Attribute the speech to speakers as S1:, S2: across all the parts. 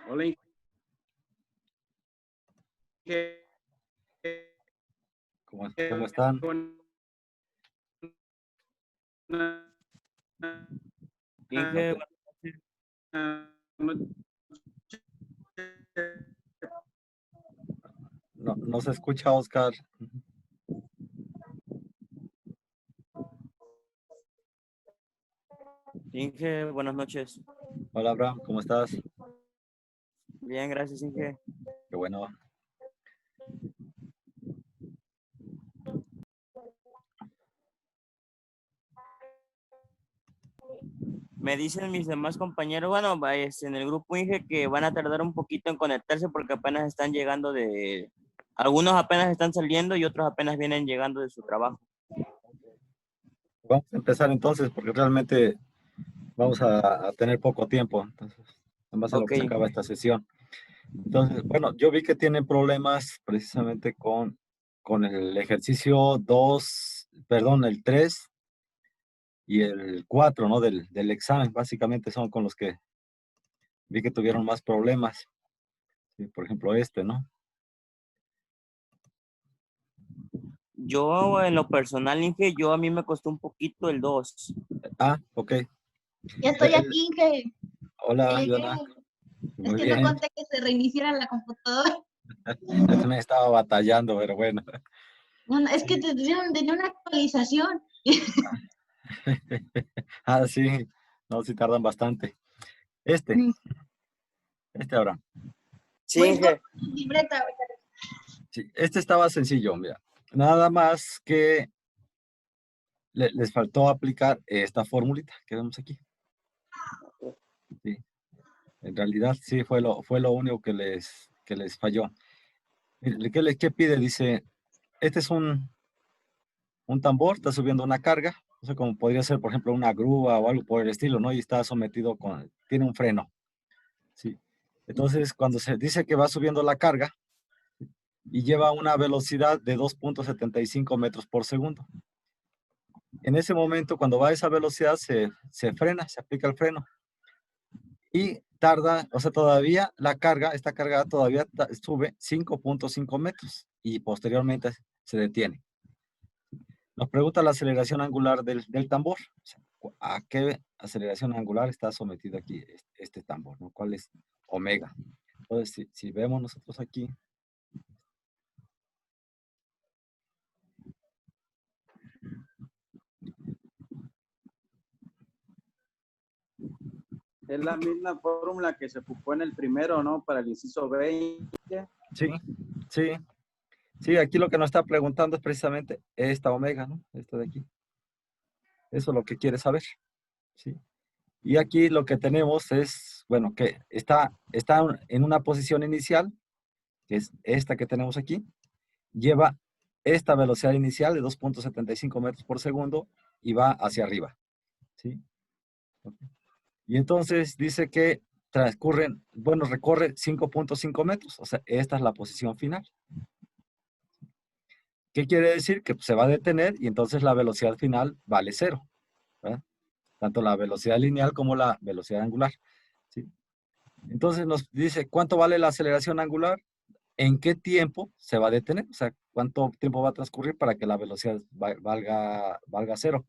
S1: Hola,
S2: ¿Cómo están?
S3: Inge,
S2: No se escucha, Oscar.
S3: Inge, buenas noches.
S2: Hola, Abraham, ¿cómo estás?
S3: Bien, gracias, Inge.
S2: Qué bueno.
S3: Me dicen mis demás compañeros, bueno, en el grupo Inge que van a tardar un poquito en conectarse porque apenas están llegando algunos apenas están saliendo y otros apenas vienen llegando de su trabajo.
S2: Vamos a empezar entonces porque realmente vamos a tener poco tiempo. Entonces, en base a lo que se acaba esta sesión. Entonces, bueno, yo vi que tienen problemas precisamente con el ejercicio 2, perdón, el 3 y el 4, ¿no? Del examen. Básicamente son con los que vi que tuvieron más problemas. Sí, por ejemplo, ¿no?
S3: Yo, en lo personal, Inge, a mí me costó un poquito el 2.
S2: Ah, ok.
S4: Ya estoy aquí, Inge.
S2: Hola, Ivana.
S4: Es que no conté que se reiniciara la computadora.
S2: Yo también estaba batallando, pero bueno.
S4: No, es que tenía una actualización.
S2: Ah, sí. No, sí tardan bastante. Este ahora.
S3: Sí, Inge.
S4: Libreta.
S2: Sí, este estaba sencillo, mira. Nada más que les faltó aplicar esta formulita que vemos aquí. Sí. En realidad, sí, fue lo único que les falló. Mire, ¿qué pide? Dice, este es un tambor, está subiendo una carga, no sé cómo podría ser, por ejemplo, una grúa o algo por el estilo, ¿no? Y está sometido tiene un freno, ¿sí? Entonces, cuando se dice que va subiendo la carga y lleva una velocidad de 2.75 metros por segundo. En ese momento, cuando va a esa velocidad, se frena, se aplica el freno. Y tarda, o sea, todavía esta carga todavía sube 5.5 metros y posteriormente se detiene. Nos pregunta la aceleración angular del tambor. O sea, ¿a qué aceleración angular está sometido aquí este tambor, ¿no? ¿Cuál es omega? Entonces, si vemos nosotros aquí,
S1: es la misma fórmula que se ocupó en el primero, ¿no? Para el inciso 20.
S2: Sí, aquí lo que nos está preguntando es precisamente esta omega, ¿no? Esta de aquí. Eso es lo que quiere saber, ¿sí? Y aquí lo que tenemos es, bueno, que está en una posición inicial, que es esta que tenemos aquí, lleva esta velocidad inicial de 2.75 metros por segundo y va hacia arriba, ¿sí? Y entonces dice que recorre 5.5 metros, o sea, esta es la posición final. ¿Qué quiere decir? Que se va a detener y entonces la velocidad final vale 0, ¿verdad? Tanto la velocidad lineal como la velocidad angular, ¿sí? Entonces nos dice, ¿cuánto vale la aceleración angular? ¿En qué tiempo se va a detener? O sea, ¿cuánto tiempo va a transcurrir para que la velocidad valga 0?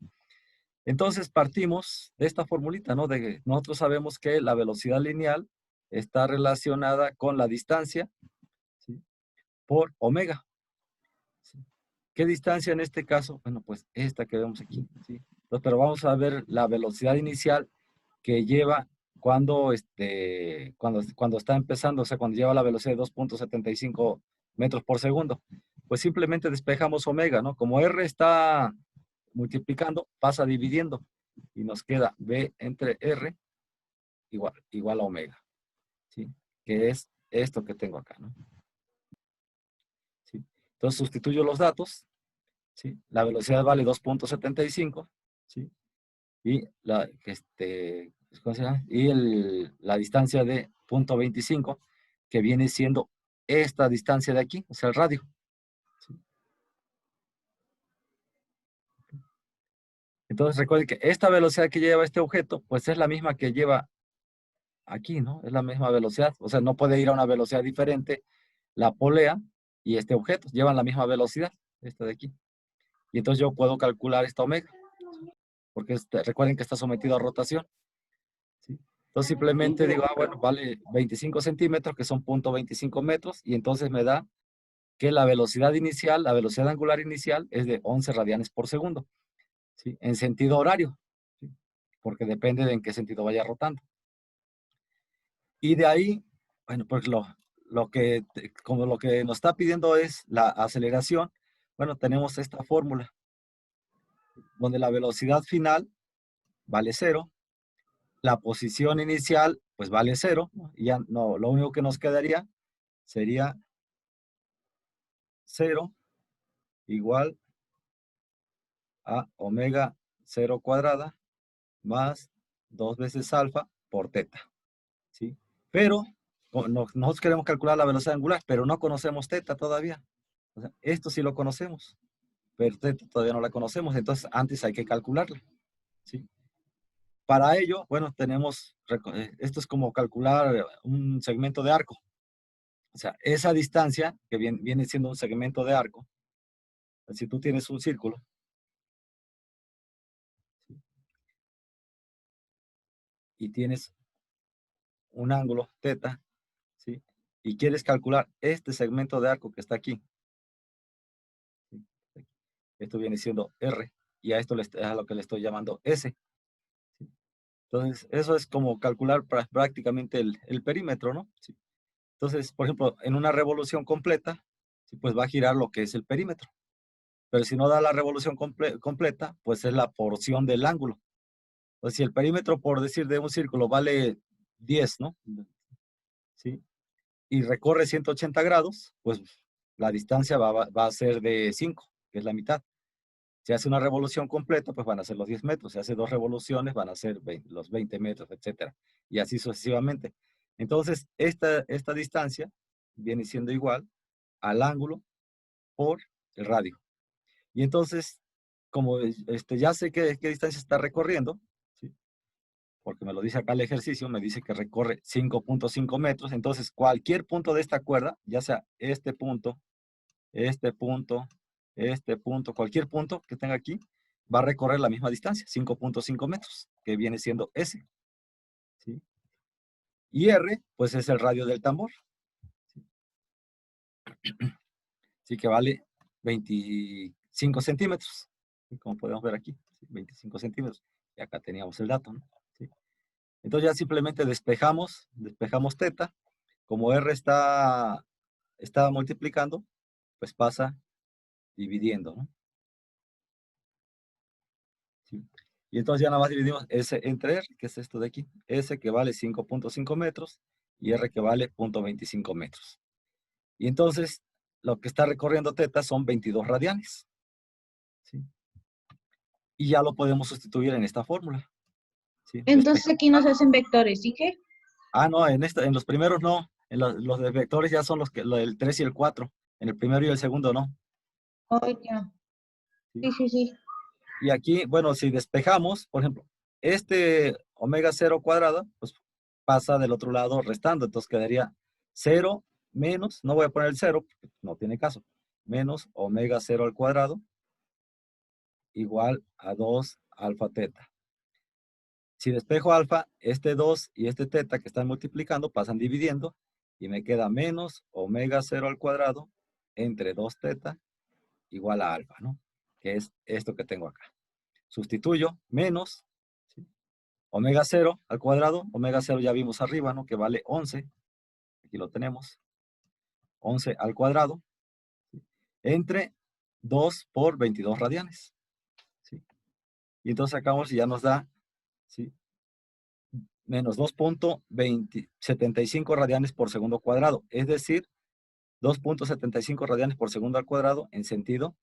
S2: Entonces partimos de esta formulita, ¿no? Nosotros sabemos que la velocidad lineal está relacionada con la distancia, ¿sí? Por omega, ¿sí? ¿Qué distancia en este caso? Bueno, pues esta que vemos aquí, ¿sí? Entonces, pero vamos a ver la velocidad inicial que lleva cuando está empezando, o sea, cuando lleva la velocidad de 2.75 metros por segundo. Pues simplemente despejamos omega, ¿no? Como R está multiplicando, pasa dividiendo y nos queda B entre R igual a omega, ¿sí? Que es esto que tengo acá, ¿no? ¿Sí? Entonces sustituyo los datos, ¿sí? La velocidad vale 2.75, ¿sí? Y ¿cómo se llama? Y la distancia de 0.25, que viene siendo esta distancia de aquí, o sea, el radio. ¿Sí? Entonces recuerden que esta velocidad que lleva este objeto, pues es la misma que lleva aquí, ¿no? Es la misma velocidad. O sea, no puede ir a una velocidad diferente la polea y este objeto. Llevan la misma velocidad, esta de aquí. Y entonces yo puedo calcular esta omega. Porque recuerden que está sometido a rotación. ¿Sí? Entonces simplemente digo, bueno, vale 25 centímetros, que son 0.25 metros. Y entonces me da que la velocidad inicial, la velocidad angular inicial es de 11 radianes por segundo. ¿Sí? En sentido horario. ¿Sí? Porque depende de en qué sentido vaya rotando. Y de ahí, bueno, pues como lo que nos está pidiendo es la aceleración, bueno, tenemos esta fórmula, donde la velocidad final vale 0, la posición inicial pues vale 0, ¿no? Y ya no, lo único que nos quedaría sería 0 igual a omega 0 cuadrada más 2 veces alfa por teta, ¿sí? Pero nosotros queremos calcular la velocidad angular, pero no conocemos teta todavía. O sea, esto sí lo conocemos, pero teta todavía no la conocemos, entonces antes hay que calcularla, ¿sí? Para ello, bueno, esto es como calcular un segmento de arco. O sea, esa distancia que viene siendo un segmento de arco, si tú tienes un círculo, ¿sí? Y tienes un ángulo teta, ¿sí? Y quieres calcular este segmento de arco que está aquí, ¿sí? Esto viene siendo R, y a esto es a lo que le estoy llamando S. ¿Sí? Entonces, eso es como calcular prácticamente el perímetro, ¿no? ¿Sí? Entonces, por ejemplo, en una revolución completa, ¿sí? Pues va a girar lo que es el perímetro. Pero si no da la revolución completa, pues es la porción del ángulo. Pues si el perímetro, por decir, de un círculo vale 10, ¿no? ¿Sí? Y recorre 180 grados, pues la distancia va a ser de 5, que es la mitad. Si hace una revolución completa, pues van a ser los 10 metros. Si hace 2 revoluciones, van a ser los 20 metros, etcétera. Y así sucesivamente. Entonces, esta distancia viene siendo igual al ángulo por el radio. Y entonces, como ya sé qué distancia está recorriendo, ¿sí? Porque me lo dice acá el ejercicio, me dice que recorre 5.5 metros. Entonces, cualquier punto de esta cuerda, ya sea este punto, este punto, este punto, cualquier punto que tenga aquí, va a recorrer la misma distancia, 5.5 metros, que viene siendo S. ¿Sí? Y R, pues es el radio del tambor. ¿Sí? Así que vale 25 centímetros. Como podemos ver aquí, 25 centímetros. Y acá teníamos el dato, ¿no? ¿Sí? Entonces ya simplemente despejamos teta. Como R está multiplicando, pues pasa dividiendo, ¿no? ¿Sí? Y entonces ya nada más dividimos S entre R, que es esto de aquí. S que vale 5.5 metros y R que vale 0.25 metros. Y entonces lo que está recorriendo teta son 22 radianes. ¿Sí? Y ya lo podemos sustituir en esta fórmula. ¿Sí?
S4: Entonces aquí nos hacen vectores, ¿sí que?
S2: Ah, no, en los primeros no. En los de vectores ya son el 3 y el 4. En el primero y el segundo no.
S4: Oh, ya. Sí.
S2: Y aquí, bueno, si despejamos, por ejemplo, este omega 0 cuadrado, pues pasa del otro lado restando. Entonces quedaría 0 menos, no voy a poner el 0, porque no tiene caso, menos omega 0 al cuadrado igual a 2 alfa teta. Si despejo alfa, este 2 y este teta que están multiplicando pasan dividiendo y me queda menos omega 0 al cuadrado entre 2 teta igual a alfa, ¿no? Que es esto que tengo acá. Sustituyo menos, ¿sí? Omega 0 al cuadrado. Omega 0 ya vimos arriba, ¿no? Que vale 11. Aquí lo tenemos. 11 al cuadrado, ¿sí? Entre 2 por 22 radianes. ¿Sí? Y entonces sacamos y ya nos da, ¿sí? Menos 2.75 radianes por segundo cuadrado. Es decir, 2.75 radianes por segundo al cuadrado en sentido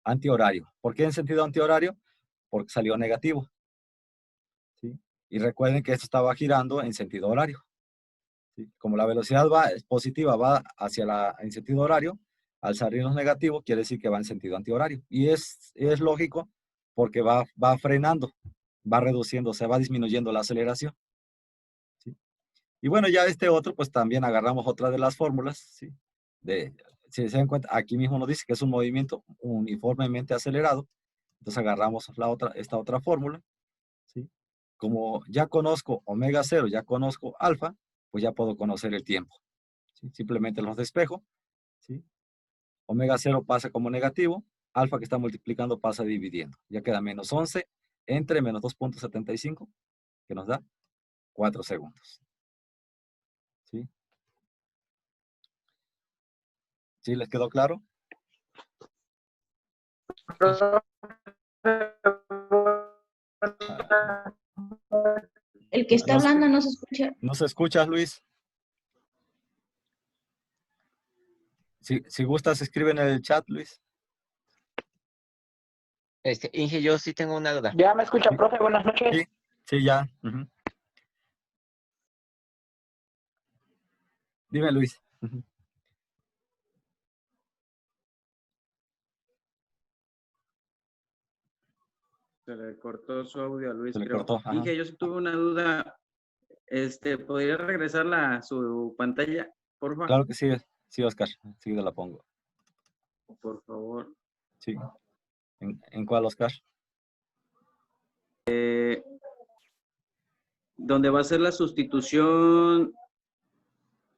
S2: antihorario. ¿Por qué en sentido antihorario? Porque salió negativo. ¿Sí? Y recuerden que esto estaba girando en sentido horario. ¿Sí? Como la velocidad es positiva, va en sentido horario, al salirnos negativo quiere decir que va en sentido antihorario. Y es lógico porque va frenando, va reduciendo, se va disminuyendo la aceleración. ¿Sí? Y bueno, ya este otro, pues también agarramos otra de las fórmulas, ¿sí? Si se dan cuenta, aquí mismo nos dice que es un movimiento uniformemente acelerado. Entonces agarramos esta otra fórmula, ¿sí? Como ya conozco omega 0, ya conozco alfa, pues ya puedo conocer el tiempo, ¿sí? Simplemente los despejo, ¿sí? Omega 0 pasa como negativo, alfa que está multiplicando pasa dividiendo. Ya queda menos 11 entre menos 2.75, que nos da 4 segundos. ¿Sí? ¿Sí les quedó claro?
S4: El que está
S2: No se-
S4: hablando no se escucha.
S2: ¿No se escucha, Luis? Si gustas, escribe en el chat, Luis.
S5: Inge, yo sí tengo una duda.
S6: Ya me escucha,
S2: Sí.
S6: profe, buenas noches.
S2: Sí, sí, ya. Ujú. Dime, Luis. Ujú.
S1: Se le cortó su audio a Luis,
S2: Se le
S1: creo.
S2: cortó. Ajá.
S1: Inge, yo sí tuve una duda. ¿Podría regresar su pantalla, por favor?
S2: Claro que sí, sí, Oscar. Sí, te la pongo.
S1: Por favor.
S2: Sí. ¿En cuál, Oscar?
S1: Donde va a ser la sustitución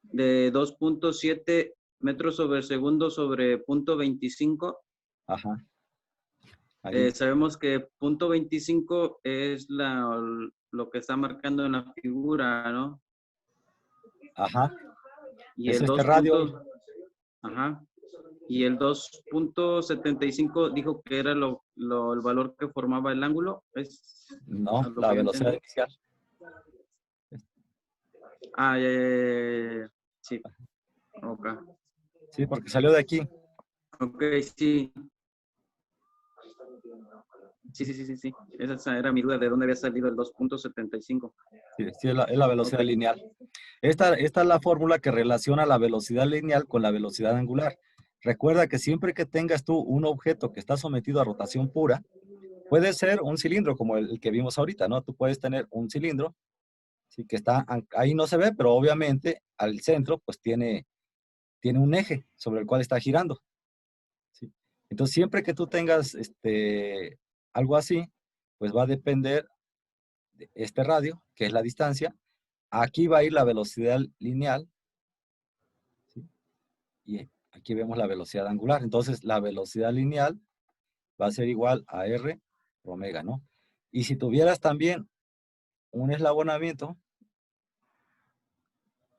S1: de 2.7 metros sobre segundo sobre punto 25.
S2: Ajá. Ahí.
S1: Sabemos que punto 25 es lo que está marcando en la figura, ¿no?
S2: Ajá.
S1: Y
S2: Es
S1: el
S2: este
S1: 2
S2: radio.
S1: Ajá. Y el 2.75 dijo que era el valor que formaba el ángulo. ¿Es
S2: No,
S1: a lo
S2: la
S1: que yo
S2: velocidad
S1: entendí?
S2: inicial.
S1: Ah, ya. Sí. Ok.
S2: Sí, porque salió de aquí.
S1: Ok, sí. Sí. Esa era mi duda, de dónde había salido el 2.75.
S2: Sí, es la velocidad
S1: Ok.
S2: lineal. Esta es la fórmula que relaciona la velocidad lineal con la velocidad angular. Recuerda que siempre que tengas tú un objeto que está sometido a rotación pura, puede ser un cilindro como el que vimos ahorita, ¿no? Tú puedes tener un cilindro, sí, que está, ahí no se ve, pero obviamente al centro pues tiene un eje sobre el cual está girando, ¿sí? Entonces siempre que tú tengas algo así, pues va a depender de este radio, que es la distancia. Aquí va a ir la velocidad lineal, ¿sí? Y aquí vemos la velocidad angular. Entonces la velocidad lineal va a ser igual a R por omega, ¿no? Y si tuvieras también un eslabonamiento,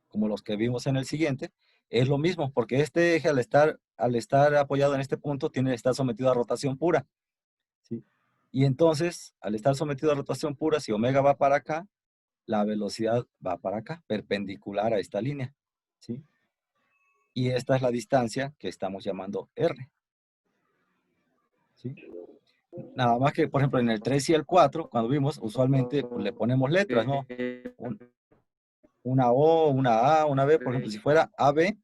S2: como los que vimos en el siguiente, es lo mismo, porque este eje al estar apoyado en este punto, está sometido a rotación pura, ¿sí? Y entonces, al estar sometido a rotación pura, si omega va para acá, la velocidad va para acá, perpendicular a esta línea, ¿sí? Y esta es la distancia que estamos llamando R, ¿sí? Nada más que, por ejemplo, en el 3 y el 4, cuando vimos, usualmente pues, le ponemos letras, ¿no? Una O, una A, una B, por ejemplo, si fuera AB,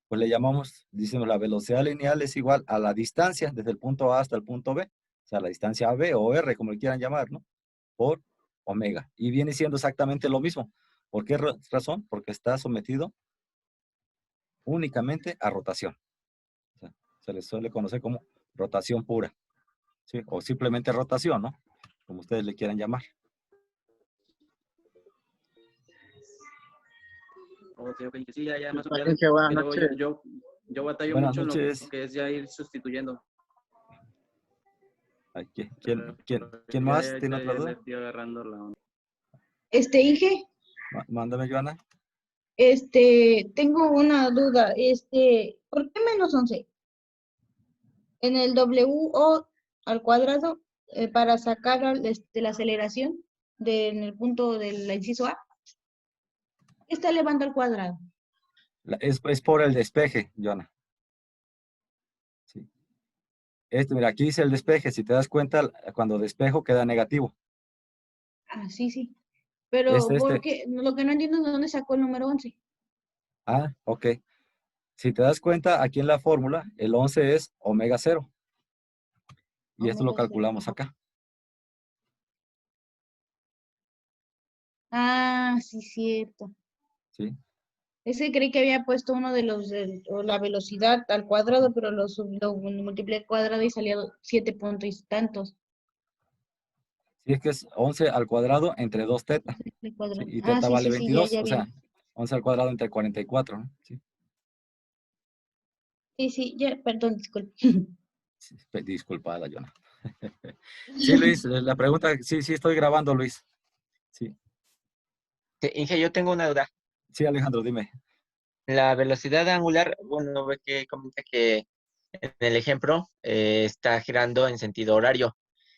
S2: pues le llamamos, decimos, la velocidad lineal es igual a la distancia desde el punto A hasta el punto B, o sea, la distancia AB o R, como le quieran llamar, ¿no? Por omega. Y viene siendo exactamente lo mismo. ¿Por qué razón? Porque está sometido únicamente a rotación. O sea, se le suele conocer como rotación pura, ¿sí? O simplemente rotación, ¿no? Como ustedes le quieran llamar.
S1: Ok, sí, ya más o menos.
S6: Inge, buenas
S1: Pero
S6: noches.
S1: yo batallo
S2: Buenas
S1: mucho en lo
S2: noches.
S1: que es ya ir sustituyendo.
S2: Ay, ¿quién más tiene otra
S1: Ya le
S2: duda?
S1: estoy agarrando la onda.
S4: Inge,
S2: Mándame, Joana.
S4: tengo una duda. ¿Por qué menos 11? En el WO al cuadrado, para sacar la aceleración en el punto del inciso A, está elevando al cuadrado.
S2: Es por el despeje, Joana. Sí. Mira, aquí dice el despeje. Si te das cuenta, cuando despejo queda negativo.
S4: Ah, sí. Pero
S2: Este.
S4: lo que no entiendo es de dónde sacó el número 11.
S2: Ah, ok. Si te das cuenta, aquí en la fórmula, el 11 es omega 0. Y esto lo
S4: Omega 0.
S2: calculamos acá.
S4: Ah, sí, cierto.
S2: ¿sí?
S4: Ese creí que había puesto uno de los o la velocidad al cuadrado, pero lo multipliqué al cuadrado y salió 7 puntos y tantos.
S2: Sí, es que es 11 al cuadrado entre 2 teta.
S4: Al
S2: ¿Sí?
S4: cuadrado.
S2: Y
S4: Ah,
S2: teta
S4: sí,
S2: vale
S4: sí, sí, ya,
S2: 22,
S4: ya
S2: o
S4: vi.
S2: sea, 11 al cuadrado entre 44, ¿no? Sí,
S4: Sí, sí, ya, perdón, disculpe.
S2: sí, disculpa, Dayona. Sí, Luis, la pregunta, sí, sí, estoy grabando, Luis. Sí,
S5: Sí, Inge, yo tengo una duda.
S2: sí, Alejandro, dime.
S5: La velocidad angular, bueno, ve que comenta que en el ejemplo está girando en sentido horario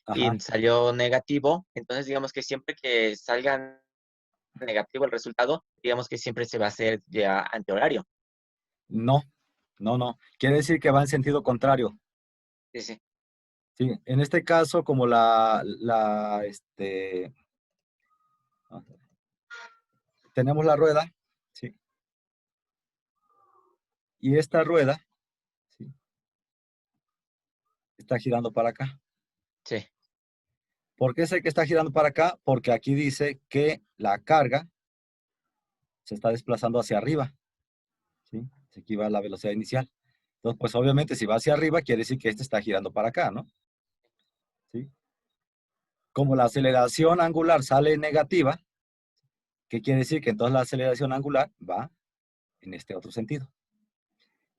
S2: Ajá.
S5: y salió negativo. Entonces, digamos que siempre que salga negativo el resultado, digamos que siempre se va a hacer ya antihorario.
S2: No, no, no. Quiere decir que va en sentido contrario.
S5: Sí, sí.
S2: Sí, en este caso, como tenemos la rueda, sí, y esta rueda, sí, está girando para acá.
S5: Sí.
S2: ¿Por qué sé que está girando para acá? Porque aquí dice que la carga se está desplazando hacia arriba, ¿sí? Aquí va la velocidad inicial. Entonces, pues obviamente si va hacia arriba, quiere decir que este está girando para acá, ¿no? ¿Sí? Como la aceleración angular sale negativa, ¿qué quiere decir? Que entonces la aceleración angular va en este otro sentido.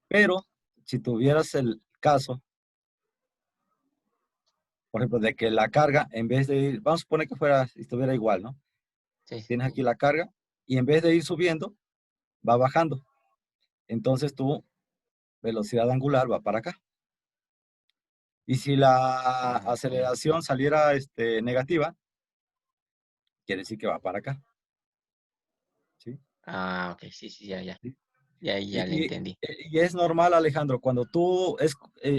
S2: Pero si tuvieras el caso, por ejemplo, de que la carga, en vez de ir, vamos a suponer que estuviera igual, ¿no?
S5: Sí.
S2: Tienes aquí la carga y en vez de ir subiendo, va bajando. Entonces tu velocidad angular va para acá. Y si la aceleración saliera negativa, quiere decir que va para acá. ¿Sí?
S5: Ah, ok, sí, sí, ya, ya.
S2: ¿Sí?
S5: Ya, ya le entendí.
S2: Y es normal, Alejandro, cuando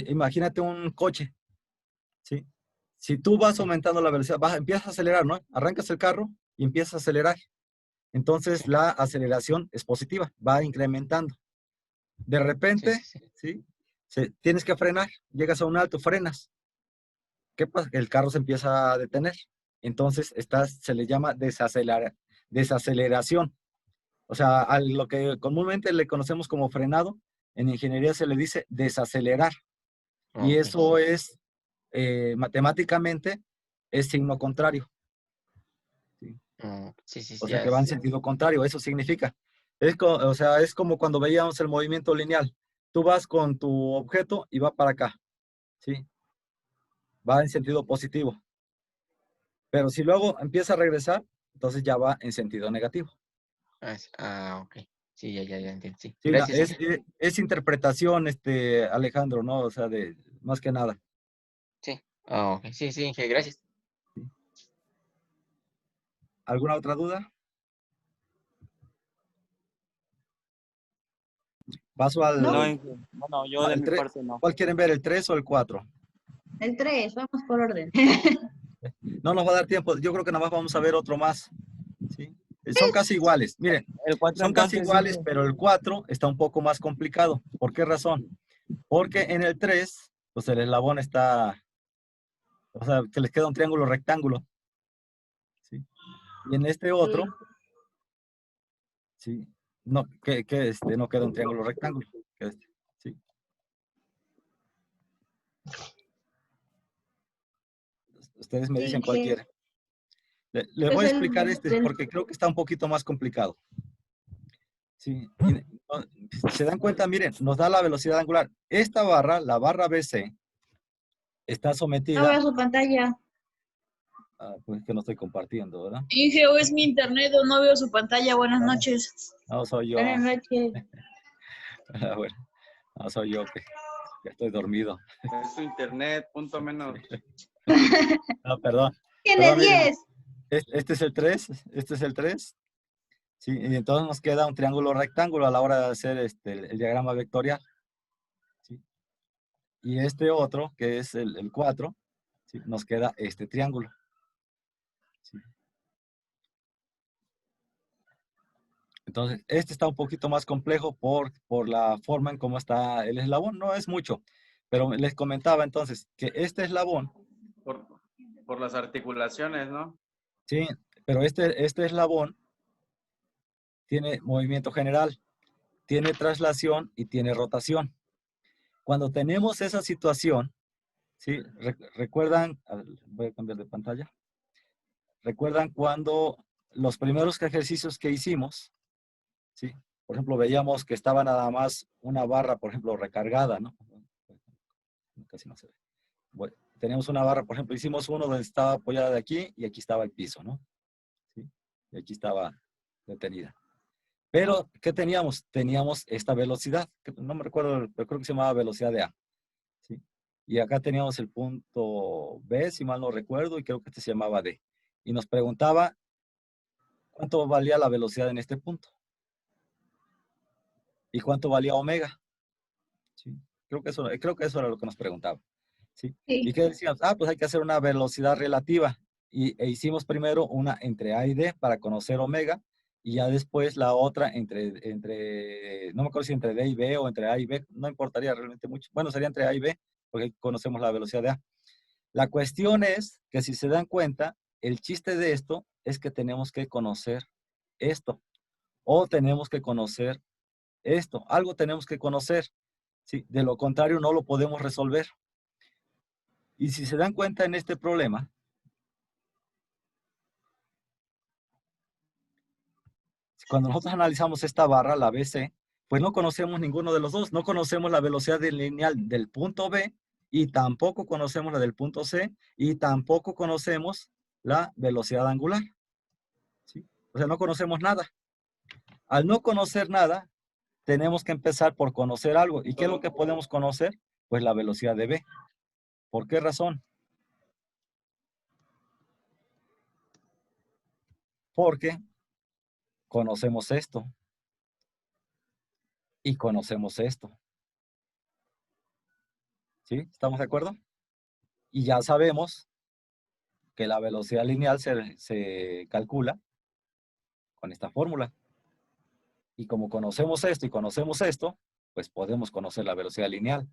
S2: imagínate un coche, ¿sí? Si tú vas
S5: Sí.
S2: aumentando la velocidad, empiezas a acelerar, ¿no? Arrancas el carro y empiezas a acelerar. Entonces
S5: Sí,
S2: la aceleración es positiva, va incrementando. De
S5: sí,
S2: repente,
S5: sí, sí.
S2: ¿sí? Tienes que frenar, llegas a un alto, frenas. ¿Qué pasa? El carro se empieza a detener. Entonces se le llama desaceleración. O sea, a lo que comúnmente le conocemos como frenado, en ingeniería se le dice desacelerar. Y
S5: Ok,
S2: eso es, matemáticamente, es signo contrario. ¿Sí?
S5: sí, sí,
S2: O
S5: sí,
S2: sea,
S5: ya.
S2: que va en sentido contrario, eso significa. O sea, es como cuando veíamos el movimiento lineal. Tú vas con tu objeto y va para acá, ¿sí? Va en sentido positivo. Pero si luego empieza a regresar, entonces ya va en sentido negativo.
S5: Ok. Sí, ya, ya, ya entendí. Sí.
S2: Sí,
S5: Gracias, Inge.
S2: es interpretación, Alejandro, ¿no? O sea, más que nada.
S5: Sí. Ok, sí, sí, Inge, gracias.
S2: ¿Alguna otra duda? Paso
S4: No,
S3: No,
S2: al,
S3: bueno, yo de
S2: al
S3: mi
S2: 3.
S3: parte no.
S2: ¿Cuál quieren ver, el 3 o el 4?
S4: el 3, vamos por orden.
S2: No nos va a dar tiempo. Yo creo que nada más vamos a ver otro más. ¿Sí? Son casi iguales. Miren,
S3: El 4
S2: son casi
S3: entonces,
S2: iguales,
S3: Inge.
S2: pero el 4 está un poco más complicado. ¿Por qué razón? Porque en el 3, pues el eslabón está, o sea, que les queda un triángulo rectángulo. ¿Sí? Y en este
S4: Sí.
S2: otro, ¿sí? No, no queda un triángulo rectángulo. Queda ¿sí? Ustedes me
S4: Sí,
S2: dicen cuál quieren. Les
S4: pues
S2: voy a explicar porque creo que está un poquito más complicado. Sí. Se dan cuenta, miren, nos da la velocidad angular. Esta barra, la barra BC, está
S4: no
S2: sometida.
S4: veo su pantalla.
S2: Pues que no estoy compartiendo, ¿verdad?
S6: Inge, o es mi internet o no veo su pantalla. Buenas
S2: No,
S6: noches.
S2: no soy yo.
S4: Buenas noches.
S2: Bueno, no soy yo que estoy dormido.
S1: Es su internet, punto menos.
S2: No, perdón.
S4: Tiene
S2: Perdón, miren,
S4: 10.
S2: este es el 3, este es el 3. Sí, y entonces nos queda un triángulo rectángulo a la hora de hacer el diagrama vectorial. ¿Sí? Y este otro, que es el 4, ¿sí? Nos queda este triángulo. ¿Sí? Entonces, este está un poquito más complejo por la forma en cómo está el eslabón. No es mucho, pero les comentaba entonces que este eslabón,
S1: Por, por las articulaciones, ¿no?
S2: sí, pero este eslabón tiene movimiento general, tiene traslación y tiene rotación. Cuando tenemos esa situación, ¿sí? ¿Recuerdan? A ver, voy a cambiar de pantalla. ¿Recuerdan cuando los primeros ejercicios que hicimos, ¿sí? Por ejemplo, veíamos que estaba nada más una barra, por ejemplo, recargada, ¿no? Casi no se ve. Bueno, teníamos una barra, por ejemplo, hicimos uno donde estaba apoyada de aquí y aquí estaba el piso, ¿no? ¿Sí? Y aquí estaba detenida. Pero, ¿qué teníamos? Teníamos esta velocidad, que no me recuerdo, pero creo que se llamaba velocidad de A. ¿Sí? Y acá teníamos el punto B, si mal no recuerdo, y creo que este se llamaba D. Y nos preguntaba cuánto valía la velocidad en este punto. ¿Y cuánto valía omega? ¿Sí? Creo que eso era lo que nos preguntaba. ¿Sí?
S4: Sí.
S2: ¿Y qué decíamos? Ah, pues hay que hacer una velocidad relativa. E hicimos primero una entre A y D para conocer omega, y ya después la otra entre no me acuerdo si entre D y B o entre A y B, no importaría realmente mucho. Bueno, sería entre A y B, porque conocemos la velocidad de A. La cuestión es que si se dan cuenta, el chiste de esto es que tenemos que conocer esto, o tenemos que conocer esto, algo tenemos que conocer. ¿Sí? De lo contrario, no lo podemos resolver. Y si se dan cuenta en este problema, cuando nosotros analizamos esta barra, la BC, pues no conocemos ninguno de los dos. No conocemos la velocidad lineal del punto B, y tampoco conocemos la del punto C, y tampoco conocemos la velocidad angular. ¿Sí? O sea, no conocemos nada. Al no conocer nada, tenemos que empezar por conocer algo. ¿Y qué es lo que podemos conocer? Pues la velocidad de B. ¿Por qué razón? Porque conocemos esto y conocemos esto. ¿Sí? ¿Estamos de acuerdo? Y ya sabemos que la velocidad lineal se calcula con esta fórmula. Y como conocemos esto y conocemos esto, pues podemos conocer la velocidad lineal.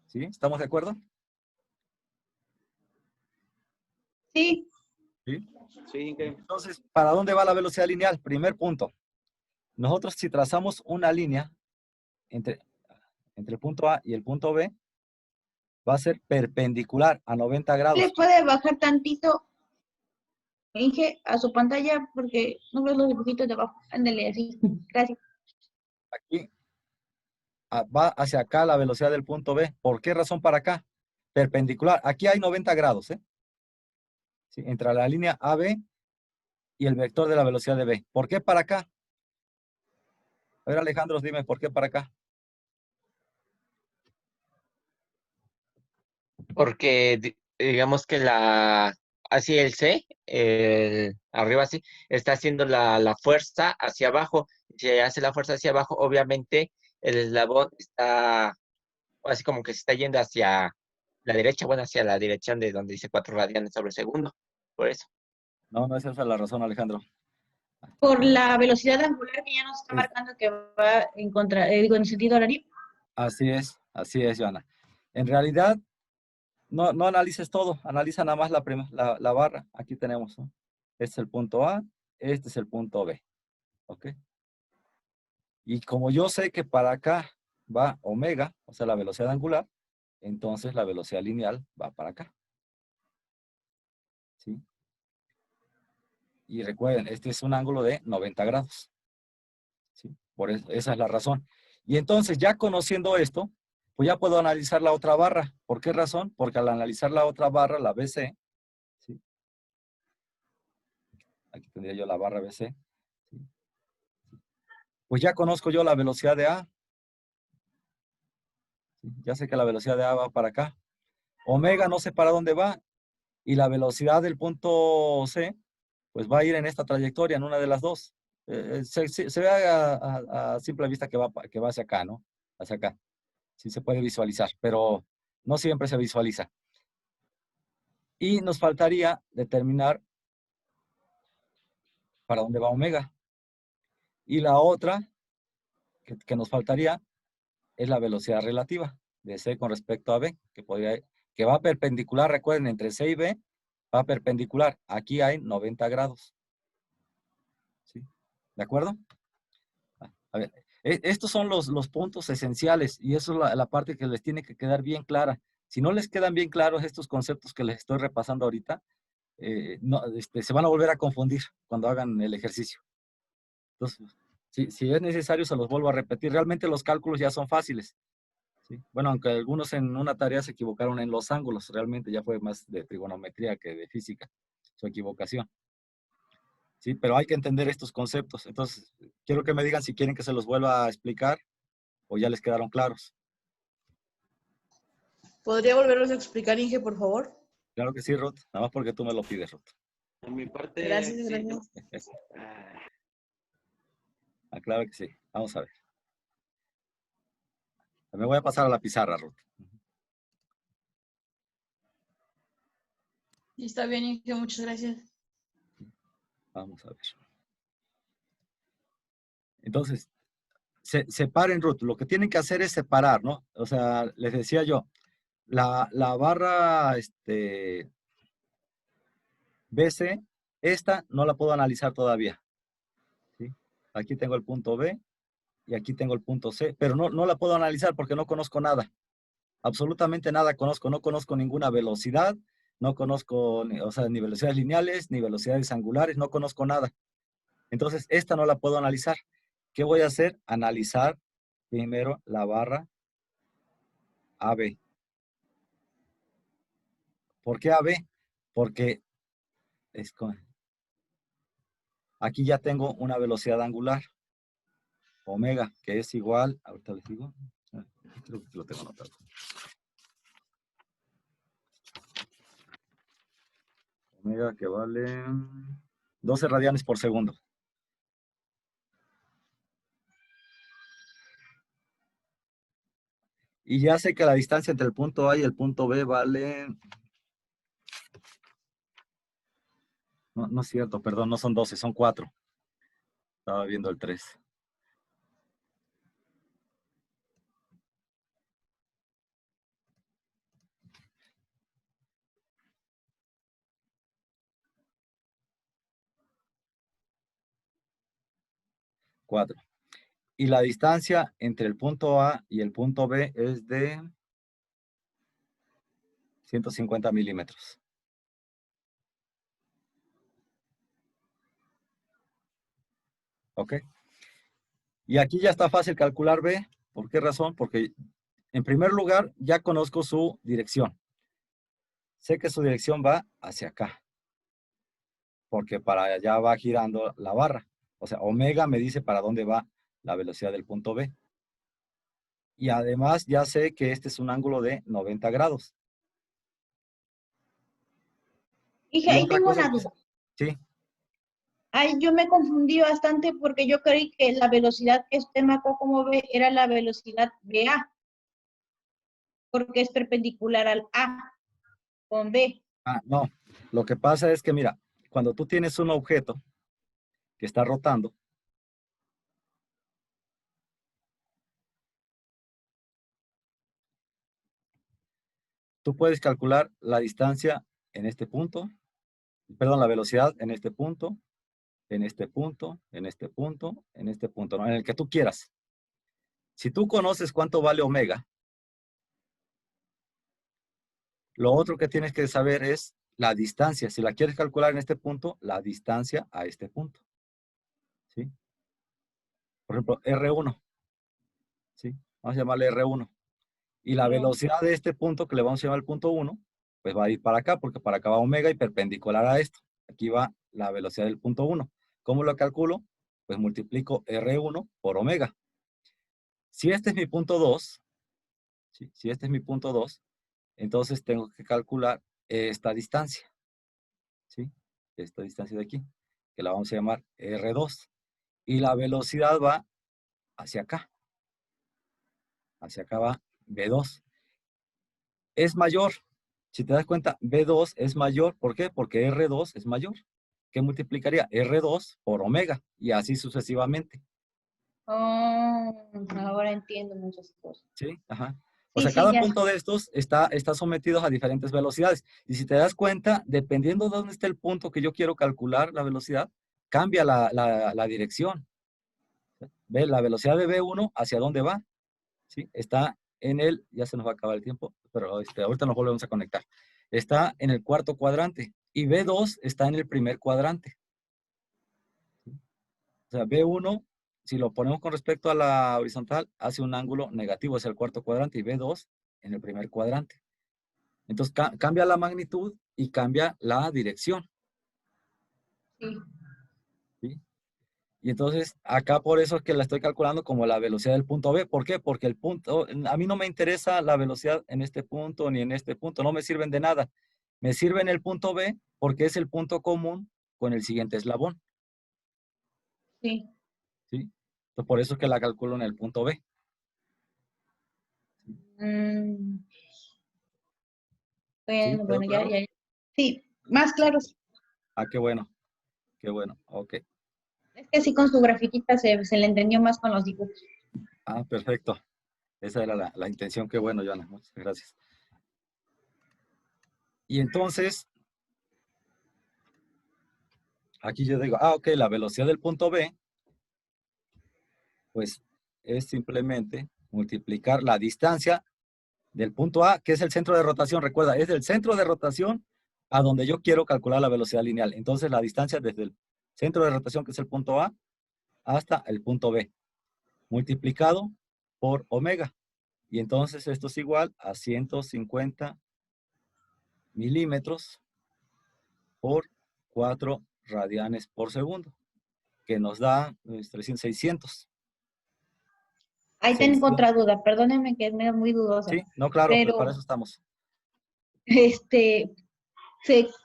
S2: ¿Sí? ¿Estamos de acuerdo?
S4: Sí.
S2: ¿Sí?
S1: Sí, que
S2: Entonces, ¿para dónde va la velocidad lineal? Primer punto. Nosotros, si trazamos una línea entre el punto A y el punto B, va a ser perpendicular a 90 grados.
S4: ¿Le puede bajar tantito, Inge, a su pantalla? Porque no veo los dibujitos de abajo. Ándale, así. Gracias.
S2: Aquí va hacia acá la velocidad del punto B. ¿Por qué razón para acá? Perpendicular. Aquí hay 90 grados, ¿eh? ¿Sí? Entre la línea AB y el vector de la velocidad de B. ¿Por qué para acá? A ver, Alejandro, dime, ¿por qué para acá?
S5: Porque digamos que así el C, arriba así, está haciendo la fuerza hacia abajo. Si hace la fuerza hacia abajo, obviamente el eslabón está así como que se está yendo hacia la derecha, bueno, hacia la dirección de donde dice 4 radianes sobre segundo. Por eso.
S2: No, no es esa la razón, Alejandro.
S4: Por la velocidad angular que ya nos está marcando que va en contra, digo, en sentido horario.
S2: Así es, Joana. En realidad, no analices todo, analiza nada más la barra. Aquí tenemos, ¿no? Este es el punto A, este es el punto B. ¿Ok? Y como yo sé que para acá va omega, o sea, la velocidad angular, entonces la velocidad lineal va para acá. ¿Sí? Y recuerden, este es un ángulo de 90 grados. ¿Sí? Por eso, esa es la razón. Y entonces, ya conociendo esto, pues ya puedo analizar la otra barra. ¿Por qué razón? Porque al analizar la otra barra, la BC, ¿sí? Aquí tendría yo la barra BC, ¿sí? Pues ya conozco yo la velocidad de A. ¿Sí? Ya sé que la velocidad de A va para acá. Omega no sé para dónde va. Y la velocidad del punto C, pues va a ir en esta trayectoria, en una de las dos. Se ve a simple vista que va hacia acá, ¿no? Hacia acá. Sí se puede visualizar, pero no siempre se visualiza. Y nos faltaría determinar para dónde va omega. Y la otra que nos faltaría es la velocidad relativa de C con respecto a B, que va perpendicular, recuerden, entre C y B, va perpendicular. Aquí hay 90 grados. ¿Sí? ¿De acuerdo? A ver, estos son los puntos esenciales y eso es la parte que les tiene que quedar bien clara. Si no les quedan bien claros estos conceptos que les estoy repasando ahorita, se van a volver a confundir cuando hagan el ejercicio. Entonces, si es necesario, se los vuelvo a repetir. Realmente los cálculos ya son fáciles. ¿Sí? Bueno, aunque algunos en una tarea se equivocaron en los ángulos, realmente ya fue más de trigonometría que de física, su equivocación. ¿Sí? Pero hay que entender estos conceptos. Entonces, quiero que me digan si quieren que se los vuelva a explicar o ya les quedaron claros.
S6: ¿Podría volverlos a explicar, Inge, por favor?
S2: Claro que sí, Ruth. Nada más porque tú me lo pides, Ruth.
S3: En mi parte,
S6: Gracias,
S3: sí.
S6: gracias.
S2: Claro que sí. Vamos a ver. Me voy a pasar a la pizarra, Ruth.
S6: Está bien, Inge, muchas gracias.
S2: Vamos a ver. Entonces, separen, Ruth. Lo que tienen que hacer es separar, ¿no? O sea, les decía yo, la barra BC, esta no la puedo analizar todavía. ¿Sí? Aquí tengo el punto B y aquí tengo el punto C, pero no la puedo analizar porque no conozco nada. Absolutamente nada conozco. No conozco ninguna velocidad, no conozco, o sea, ni velocidades lineales, ni velocidades angulares, no conozco nada. Entonces, esta no la puedo analizar. ¿Qué voy a hacer? Analizar primero la barra AB. ¿Por qué AB? Porque aquí ya tengo una velocidad angular, omega, que es igual, ahorita les digo, creo que lo tengo anotado. Omega que vale 12 radianes por segundo. Y ya sé que la distancia entre el punto A y el punto B vale... No es cierto, perdón, no son 12, son 4. Estaba viendo el 3. Y la distancia entre el punto A y el punto B es de 150 milímetros. ¿Ok? Y aquí ya está fácil calcular B. ¿Por qué razón? Porque en primer lugar ya conozco su dirección. Sé que su dirección va hacia acá. Porque para allá va girando la barra. O sea, omega me dice para dónde va la velocidad del punto B. Y además ya sé que este es un ángulo de 90 grados.
S4: Dije, ahí tengo una duda.
S2: Sí.
S4: Ay, yo me confundí bastante porque yo creí que la velocidad que usted marcó como B era la velocidad BA, porque es perpendicular al A con B.
S2: No, lo que pasa es que mira, cuando tú tienes un objeto que está rotando, tú puedes calcular la distancia en este punto, perdón, la velocidad en este punto, en este punto, en este punto, en este punto, ¿no? En el que tú quieras. Si tú conoces cuánto vale omega, lo otro que tienes que saber es la distancia. Si la quieres calcular en este punto, la distancia a este punto. ¿Sí? Por ejemplo, R1. ¿Sí? Vamos a llamarle R1. Y la velocidad de este punto, que le vamos a llamar el punto 1, pues va a ir para acá, porque para acá va omega y perpendicular a esto. Aquí va la velocidad del punto 1. ¿Cómo lo calculo? Pues multiplico R1 por omega. Si este es mi punto 2, ¿sí? Si este es mi punto 2, entonces tengo que calcular esta distancia. ¿Sí? Esta distancia de aquí, que la vamos a llamar R2. Y la velocidad va hacia acá. Hacia acá va V2. Es mayor. Si te das cuenta, V2 es mayor. ¿Por qué? Porque R2 es mayor. ¿Qué multiplicaría? R2 por omega. Y así sucesivamente.
S4: Oh, ahora entiendo muchas cosas.
S2: ¿Sí? Ajá. O
S4: Sí,
S2: sea,
S4: sí,
S2: cada
S4: ya.
S2: punto de estos está sometido a diferentes velocidades. Y si te das cuenta, dependiendo de dónde esté el punto que yo quiero calcular la velocidad, cambia la dirección. ¿Ve? La velocidad de B1, ¿hacia dónde va? ¿Sí? Está en el, ya se nos va a acabar el tiempo, pero ahorita nos volvemos a conectar. Está en el cuarto cuadrante y B2 está en el primer cuadrante. ¿Sí? O sea, B1, si lo ponemos con respecto a la horizontal, hace un ángulo negativo hacia el cuarto cuadrante y B2 en el primer cuadrante. Entonces cambia la magnitud y cambia la dirección.
S4: Sí.
S2: ¿Sí? Y entonces acá por eso es que la estoy calculando como la velocidad del punto B. ¿Por qué? Porque el punto, a mí no me interesa la velocidad en este punto ni en este punto, no me sirven de nada. Me sirve en el punto B porque es el punto común con el siguiente eslabón.
S4: Sí.
S2: ¿Sí? Entonces, por eso es que la calculo en el punto B.
S4: Mm,
S2: ¿Sí?
S4: bueno,
S2: ¿Quedó
S4: bueno,
S2: claro?
S4: ya. Sí, más claro.
S2: Ah, qué bueno. Qué bueno. Ok.
S4: Es que sí, con su grafiquita se le entendió más con los dibujos.
S2: Ah, perfecto. Esa era la intención. Qué bueno, Joana. Muchas gracias. Y entonces, aquí yo digo, ok, la velocidad del punto B, pues es simplemente multiplicar la distancia del punto A, que es el centro de rotación. Recuerda, es del centro de rotación a donde yo quiero calcular la velocidad lineal. Entonces, la distancia desde el centro de rotación, que es el punto A, hasta el punto B, multiplicado por omega. Y entonces esto es igual a 150 milímetros por 4 radianes por segundo, que nos da 600.
S4: Ahí tengo
S2: 600.
S4: otra duda, perdónenme que es muy dudosa,
S2: Sí, no, claro, pero para
S4: pero
S2: eso estamos.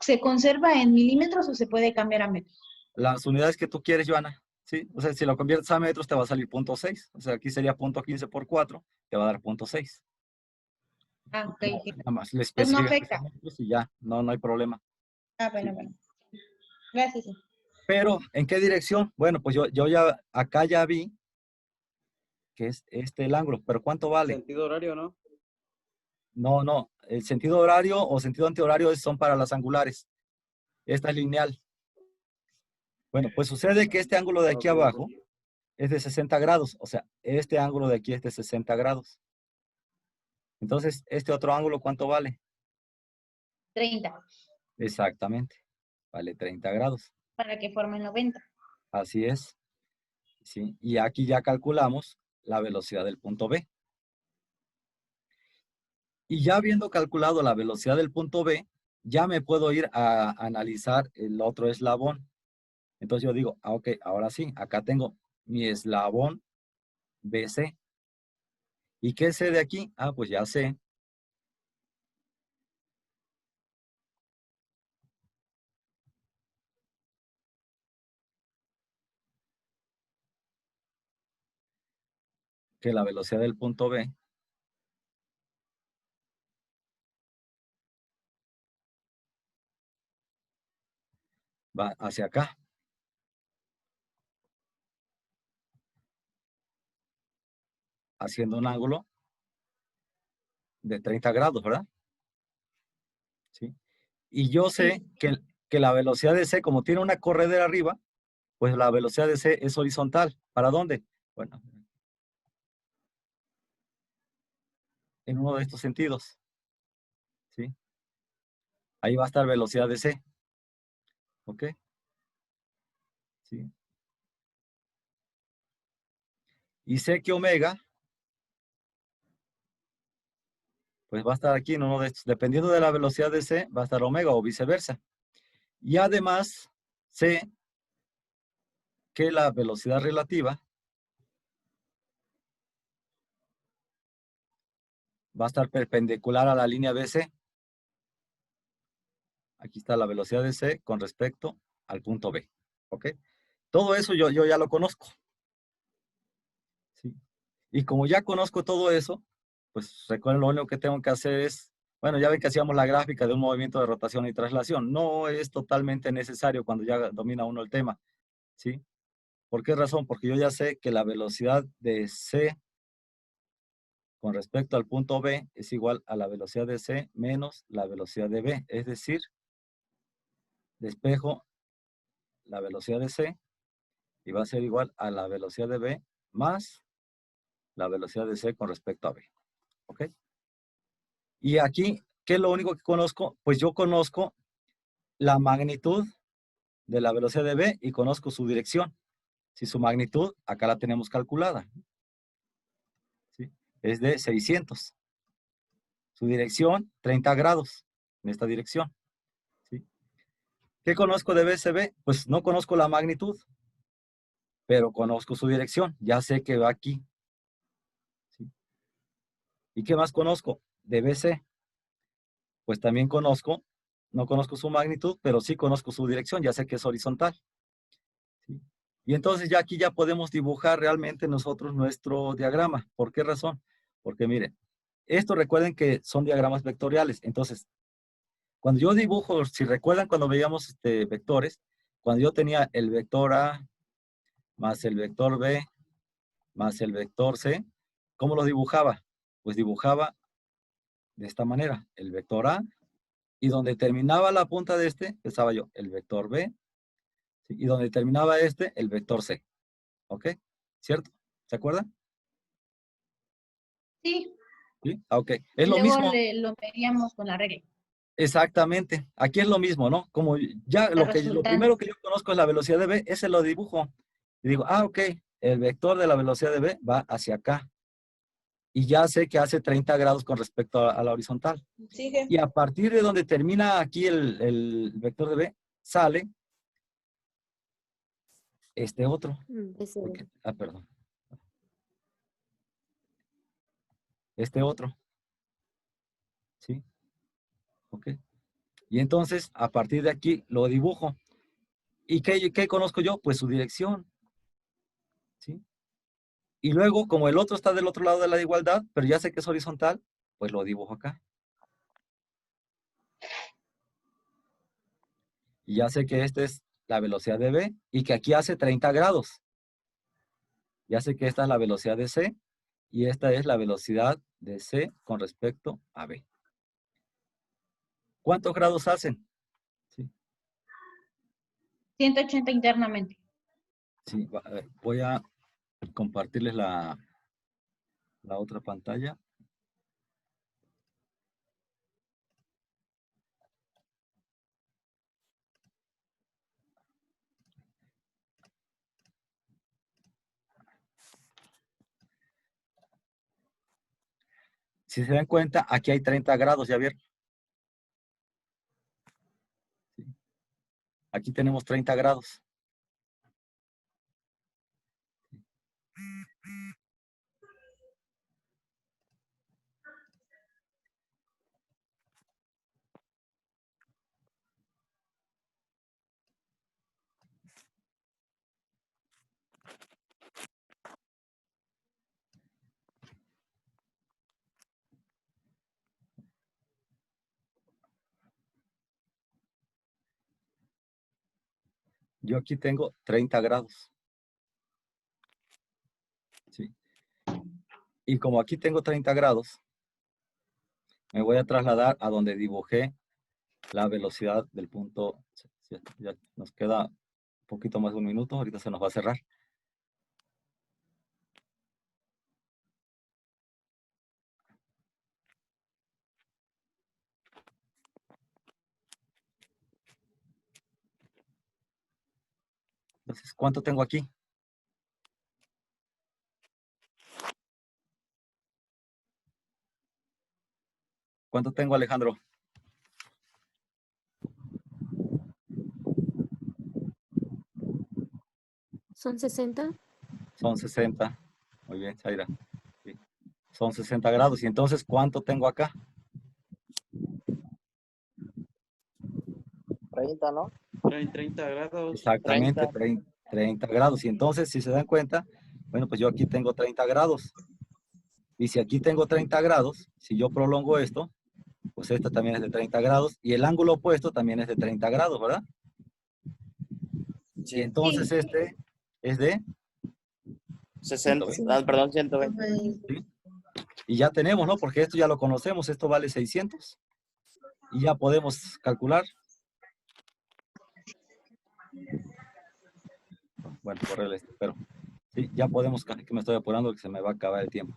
S4: ¿se conserva en milímetros o se puede cambiar a metros?
S2: Las unidades que tú quieres, Joana, ¿sí? O sea, si lo conviertes a metros, te va a salir 0.6. O sea, aquí sería 0.15 por 4, te va a dar 0.6.
S4: Ah, ok, sí.
S2: Nada más le
S4: Entonces no
S2: especificas
S4: afecta.
S2: metros y ya, no hay problema.
S4: Ah,
S2: Sí.
S4: bueno. Gracias. Sí.
S2: Pero, ¿en qué dirección? Bueno, pues yo ya, acá ya vi que es el ángulo, pero ¿cuánto vale?
S1: Sentido horario, ¿no?
S2: No, el sentido horario o sentido antihorario son para las angulares. Esta es lineal. Bueno, pues sucede que este ángulo de aquí
S1: Ok,
S2: abajo es de 60 grados, o sea, este ángulo de aquí es de 60 grados. Entonces, este otro ángulo, ¿cuánto vale?
S4: 30,
S2: Exactamente, vale 30 grados.
S4: para que formen 90.
S2: Así es. ¿Sí? Y aquí ya calculamos la velocidad del punto B. Y ya habiendo calculado la velocidad del punto B, ya me puedo ir a analizar el otro eslabón. Entonces yo digo, ok, ahora sí, acá tengo mi eslabón BC. ¿Y qué sé de aquí? Ah, pues ya sé que la velocidad del punto B va hacia acá. Haciendo un ángulo de 30 grados, ¿verdad? ¿Sí? Y yo sé que la velocidad de C, como tiene una corredera arriba, pues la velocidad de C es horizontal. ¿Para dónde? Bueno, en uno de estos sentidos. ¿Sí? Ahí va a estar velocidad de C. ¿Ok? ¿Sí? Y sé que omega, pues va a estar aquí en uno de estos. Dependiendo de la velocidad de C, va a estar omega o viceversa. Y además, sé que la velocidad relativa va a estar perpendicular a la línea BC. Aquí está la velocidad de C con respecto al punto B. ¿Ok? Todo eso yo ya lo conozco. ¿Sí? Y como ya conozco todo eso, pues recuerden, lo único que tengo que hacer es, bueno, ya ven que hacíamos la gráfica de un movimiento de rotación y traslación. No es totalmente necesario cuando ya domina uno el tema. ¿Sí? ¿Por qué razón? Porque yo ya sé que la velocidad de C con respecto al punto B es igual a la velocidad de C menos la velocidad de B. Es decir, despejo la velocidad de C y va a ser igual a la velocidad de B más la velocidad de C con respecto a B. ¿Ok? Y aquí, ¿qué es lo único que conozco? Pues yo conozco la magnitud de la velocidad de B y conozco su dirección. Si su magnitud, acá la tenemos calculada. ¿Sí? Es de 600. Su dirección, 30 grados en esta dirección. ¿Sí? ¿Qué conozco de BCB? Pues no conozco la magnitud, pero conozco su dirección. Ya sé que va aquí. ¿Sí? ¿Y qué más conozco? De BC. Pues también conozco, no conozco su magnitud, pero sí conozco su dirección. Ya sé que es horizontal. ¿Sí? Y entonces ya aquí ya podemos dibujar realmente nosotros nuestro diagrama. ¿Por qué razón? Porque miren, esto recuerden que son diagramas vectoriales. Entonces, cuando yo dibujo, si recuerdan cuando veíamos vectores, cuando yo tenía el vector A más el vector B más el vector C, ¿cómo lo dibujaba? Pues dibujaba de esta manera, el vector A, y donde terminaba la punta de pensaba yo, el vector B, ¿sí? Y donde terminaba el vector C. ¿Ok? ¿Cierto? ¿Se acuerdan?
S4: Sí,
S2: ¿Sí? Ah, ok. Es
S4: y
S2: lo
S4: luego
S2: mismo.
S4: lo medíamos con la regla.
S2: Exactamente. Aquí es lo mismo, ¿no? Como ya
S4: La
S2: lo
S4: resultante.
S2: primero que yo conozco es la velocidad de B, ese lo dibujo. Y digo, ok, el vector de la velocidad de B va hacia acá. Y ya sé que hace 30 grados con respecto a la horizontal.
S6: Sigue.
S2: Y a partir de donde termina aquí el vector de B, sale este otro. Perdón. Este otro. ¿Sí? Ok. Y entonces, a partir de aquí, lo dibujo. ¿Y qué conozco yo? Pues su dirección. ¿Sí? Y luego, como el otro está del otro lado de la igualdad, pero ya sé que es horizontal, pues lo dibujo acá. Y ya sé que esta es la velocidad de B y que aquí hace 30 grados. Ya sé que esta es la velocidad de C y esta es la velocidad de C con respecto a B. ¿Cuántos grados hacen? Sí,
S4: 180 internamente.
S2: sí, a ver, voy a compartirles la otra pantalla. Si se dan cuenta, aquí hay 30 grados, ¿ya vieron? Sí. Aquí tenemos 30 grados. Yo aquí tengo 30 grados. Sí. Y como aquí tengo 30 grados, me voy a trasladar a donde dibujé la velocidad del punto. Ya nos queda un poquito más de un minuto, ahorita se nos va a cerrar. Entonces, ¿cuánto tengo aquí? ¿Cuánto tengo, Alejandro?
S7: ¿Son 60?
S2: Son 60. Muy bien, Zaira. Sí. Son 60 grados. ¿Y entonces cuánto tengo acá?
S5: 30, ¿no?
S1: 30 grados.
S2: Exactamente,
S5: 30.
S2: 30 grados. Y entonces, si se dan cuenta, bueno, pues yo aquí tengo 30 grados. Y si aquí tengo 30 grados, si yo prolongo esto, pues esta también es de 30 grados. Y el ángulo opuesto también es de 30 grados, ¿verdad? Y entonces
S4: Sí.
S2: este es de
S3: 60,
S2: 120.
S3: perdón, 120.
S2: ¿Sí? Y ya tenemos, ¿no? Porque esto ya lo conocemos, esto vale 600. Y ya podemos calcular. bueno, correr pero sí, ya podemos, que me estoy apurando que se me va a acabar el tiempo.